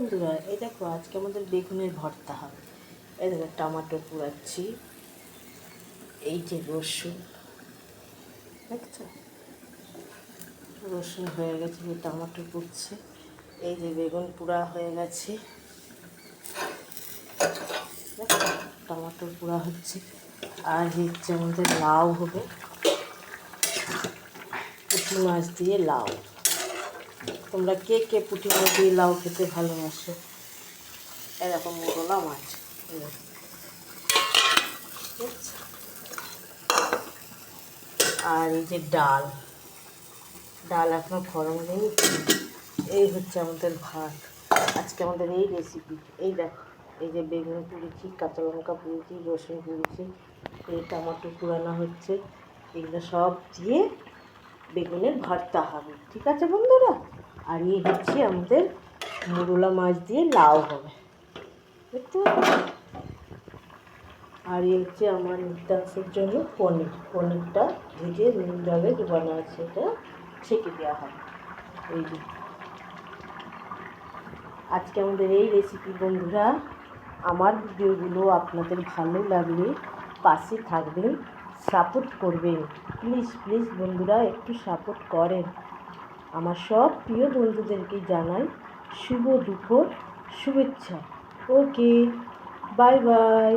বন্ধুরা, এই দেখো আজকে আমাদের বেগুনের ভর্তা হবে। এই দেখো টমেটো কুড়াচ্ছি, এই যে রসুন দেখছো, রসুন হয়ে গেছে, যে টমেটো কুড়ছে, এই যে বেগুন পোড়া হয়ে গেছে, দেখো টমেটো পোড়া হচ্ছে। আর হচ্ছে আমাদের লাউ হবে, পুঁটি মাছ দিয়ে লাউ। তোমরা কে কে পুঁটি মাছ দিয়ে লাউ খেতে ভালোবাসো? এরকম মোরলা মাছ, আর এই যে ডাল এখনো গরম নেই। এই হচ্ছে আমাদের ভাত। আজকে আমাদের এই রেসিপি। এই দেখো, এই যে বেগুন পুড়েছি, কাঁচা লঙ্কা পুড়েছি, রসুন পুড়েছি, এই টমেটো পুরানো হচ্ছে, এগুলো সব দিয়ে বেগুনের ভর্তা হবে। ঠিক আছে বন্ধুরা? আর এই হচ্ছে আমাদের মোরলা মাছ দিয়ে লাউ হবে, দেখতে পাচ্ছি। আর এই হচ্ছে আমার নিত্যাংশের জন্য পনিরটা ভেজে নুন জলে ডুবানো আছে, এটা ছেঁকে দেওয়া হবে। এই যে আজকে আমাদের এই রেসিপি। বন্ধুরা, আমার ভিডিওগুলো আপনাদের ভালো লাগলে পাশে থাকবেন, সাপোর্ট করবেন। প্লিজ প্লিজ বন্ধুরা, একটু সাপোর্ট করেন। আমার সব প্রিয় বন্ধুদেরকে জানাই শুভ দুপুর শুভেচ্ছা। ওকে, বাই বাই।